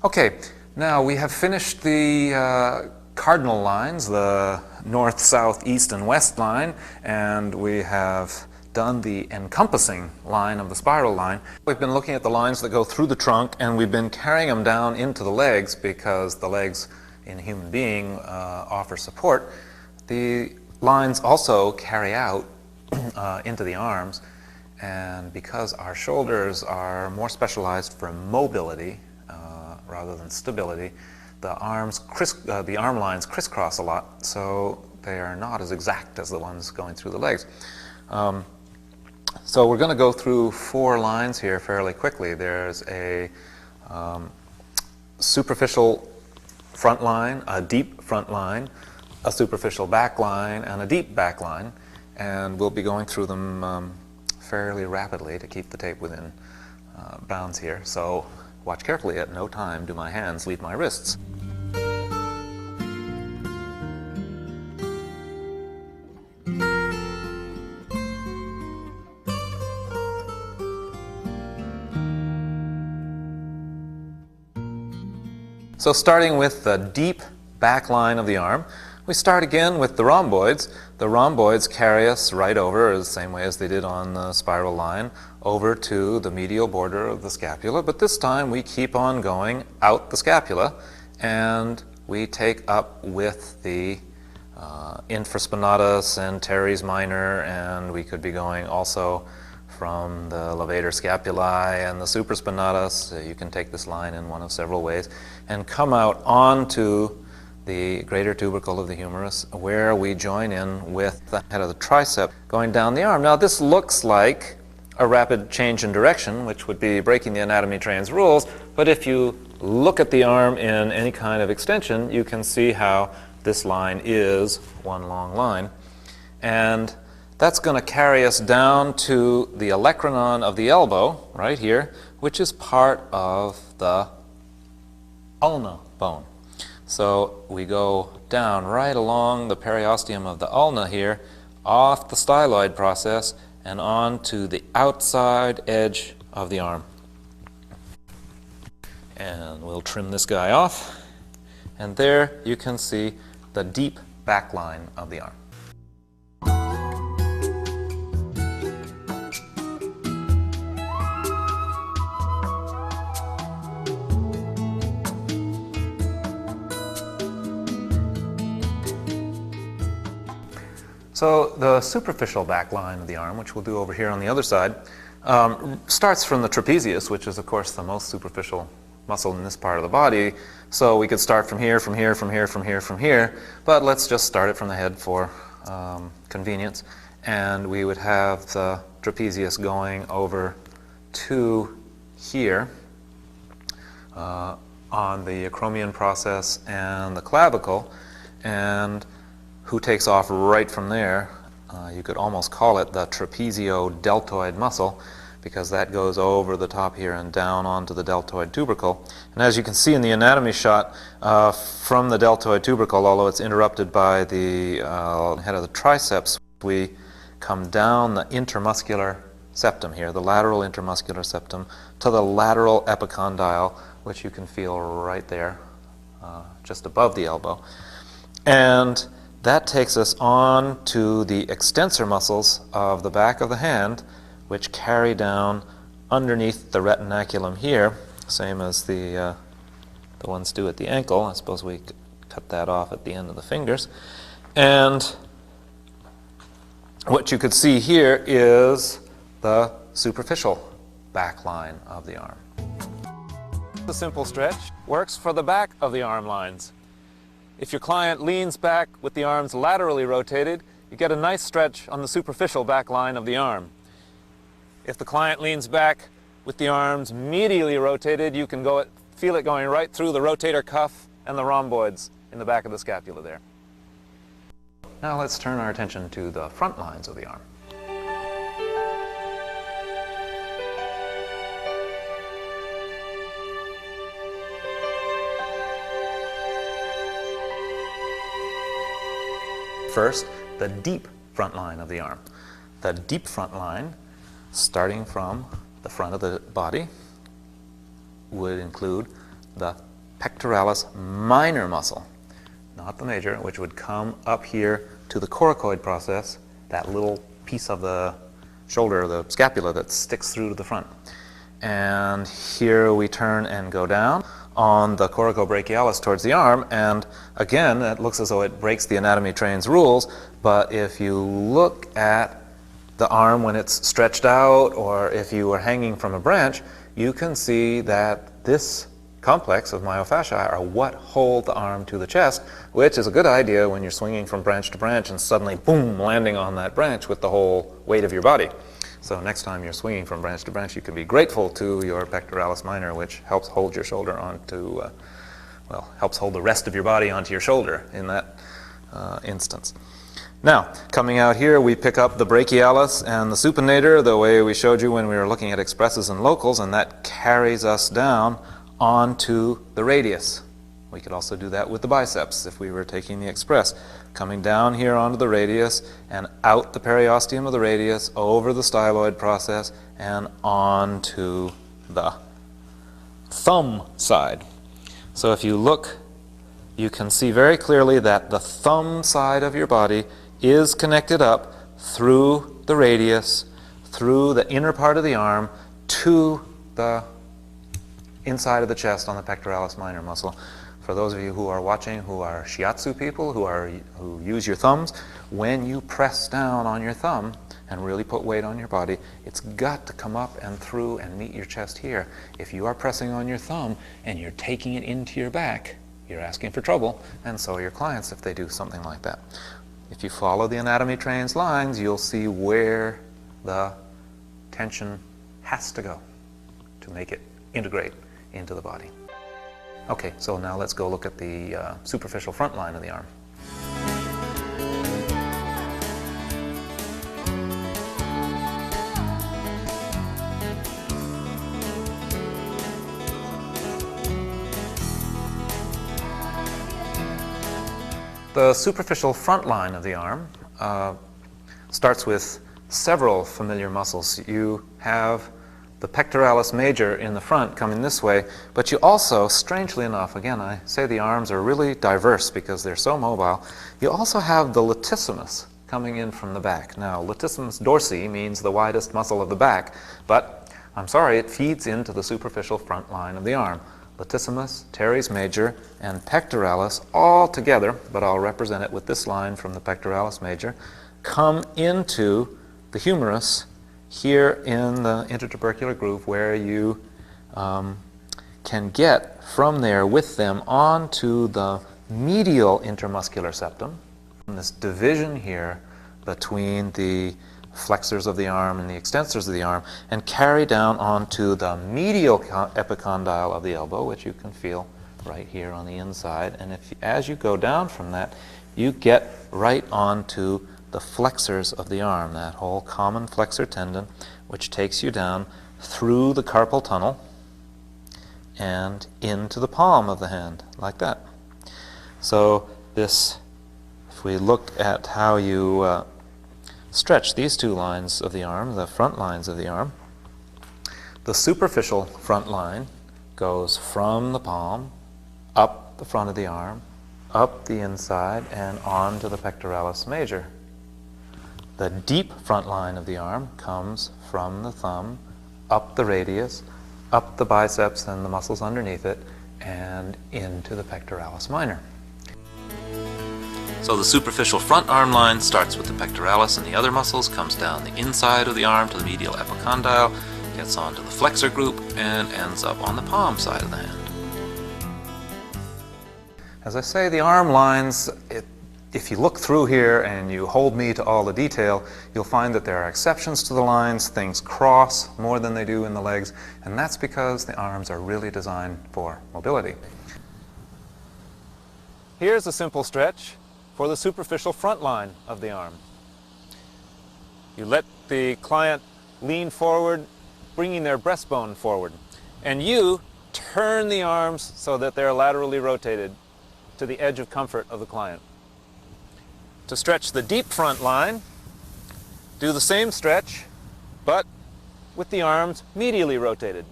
Okay, now we have finished the cardinal lines, the north, south, east, and west line, and we have done the encompassing line of the spiral line. We've been looking at the lines that go through the trunk, and we've been carrying them down into the legs because the legs in a human being offer support. The lines also carry out into the arms, and because our shoulders are more specialized for mobility rather than stability, the arm lines crisscross a lot, so they are not as exact as the ones going through the legs. So we're going to go through 4 lines here fairly quickly. There's a superficial front line, a deep front line, a superficial back line, and a deep back line, and we'll be going through them fairly rapidly to keep the tape within bounds here. So watch carefully. At no time do my hands leave my wrists. So starting with the deep back line of the arm, we start again with the rhomboids. The rhomboids carry us right over, the same way as they did on the spiral line, over to the medial border of the scapula, but this time we keep on going out the scapula, and we take up with the infraspinatus and teres minor, and we could be going also from the levator scapulae and the supraspinatus. You can take this line in one of several ways and come out onto the greater tubercle of the humerus, where we join in with the head of the tricep going down the arm. Now this looks like a rapid change in direction, which would be breaking the anatomy train's rules, but if you look at the arm in any kind of extension, you can see how this line is one long line. And that's going to carry us down to the olecranon of the elbow, right here, which is part of the ulna bone. So we go down right along the periosteum of the ulna here, off the styloid process, and on to the outside edge of the arm. And we'll trim this guy off, and there you can see the deep back line of the arm. So the superficial back line of the arm, which we'll do over here on the other side, starts from the trapezius, which is of course the most superficial muscle in this part of the body. So we could start from here, from here, from here, from here, from here, but let's just start it from the head for convenience. And we would have the trapezius going over to here on the acromion process and the clavicle, and who takes off right from there. You could almost call it the trapezio-deltoid muscle, because that goes over the top here and down onto the deltoid tubercle. And as you can see in the anatomy shot, from the deltoid tubercle, although it's interrupted by the head of the triceps, we come down the intermuscular septum here, the lateral intermuscular septum, to the lateral epicondyle, which you can feel right there, just above the elbow. And that takes us on to the extensor muscles of the back of the hand, which carry down underneath the retinaculum here, same as the ones do at the ankle. I suppose we could cut that off at the end of the fingers. And what you could see here is the superficial back line of the arm. The simple stretch works for the back of the arm lines. If your client leans back with the arms laterally rotated, you get a nice stretch on the superficial back line of the arm. If the client leans back with the arms medially rotated, you can feel it going right through the rotator cuff and the rhomboids in the back of the scapula there. Now let's turn our attention to the front lines of the arm. First, the deep front line of the arm. The deep front line, starting from the front of the body, would include the pectoralis minor muscle, not the major, which would come up here to the coracoid process, that little piece of the shoulder, the scapula that sticks through to the front. And here we turn and go down on the coracobrachialis towards the arm, and again, it looks as though it breaks the anatomy train's rules, but if you look at the arm when it's stretched out, or if you are hanging from a branch, you can see that this complex of myofasciae are what hold the arm to the chest, which is a good idea when you're swinging from branch to branch and suddenly, boom, landing on that branch with the whole weight of your body. So next time you're swinging from branch to branch, you can be grateful to your pectoralis minor, which helps hold your shoulder onto, helps hold the rest of your body onto your shoulder in that instance. Now, coming out here, we pick up the brachialis and the supinator the way we showed you when we were looking at expresses and locals, and that carries us down onto the radius. We could also do that with the biceps if we were taking the express. Coming down here onto the radius and out the periosteum of the radius, over the styloid process, and onto the thumb side. So if you look, you can see very clearly that the thumb side of your body is connected up through the radius, through the inner part of the arm, to the inside of the chest on the pectoralis minor muscle. For those of you who are watching who are shiatsu people, who use your thumbs, when you press down on your thumb and really put weight on your body, it's got to come up and through and meet your chest here. If you are pressing on your thumb and you're taking it into your back, you're asking for trouble, and so are your clients if they do something like that. If you follow the anatomy train's lines, you'll see where the tension has to go to make it integrate into the body. Okay, so now let's go look at the superficial front line of the arm. The superficial front line of the arm starts with several familiar muscles. You have the pectoralis major in the front coming this way, but you also, strangely enough, again, I say the arms are really diverse because they're so mobile, you also have the latissimus coming in from the back. Now, latissimus dorsi means the widest muscle of the back, but I'm sorry, it feeds into the superficial front line of the arm. Latissimus, teres major, and pectoralis all together, but I'll represent it with this line from the pectoralis major, come into the humerus here in the intertubercular groove, where you can get from there with them onto the medial intermuscular septum, from this division here between the flexors of the arm and the extensors of the arm, and carry down onto the medial epicondyle of the elbow, which you can feel right here on the inside. And as you go down from that, you get right onto the flexors of the arm, that whole common flexor tendon, which takes you down through the carpal tunnel and into the palm of the hand, like that. So this, if we look at how you stretch these two lines of the arm, the front lines of the arm, the superficial front line goes from the palm, up the front of the arm, up the inside, and on to the pectoralis major. The deep front line of the arm comes from the thumb, up the radius, up the biceps and the muscles underneath it, and into the pectoralis minor. So the superficial front arm line starts with the pectoralis and the other muscles, comes down the inside of the arm to the medial epicondyle, gets onto the flexor group, and ends up on the palm side of the hand. As I say, the arm lines, if you look through here and you hold me to all the detail, you'll find that there are exceptions to the lines. Things cross more than they do in the legs, and that's because the arms are really designed for mobility. Here's a simple stretch for the superficial front line of the arm. You let the client lean forward, bringing their breastbone forward, and you turn the arms so that they're laterally rotated to the edge of comfort of the client. To stretch the deep front line, do the same stretch, but with the arms medially rotated.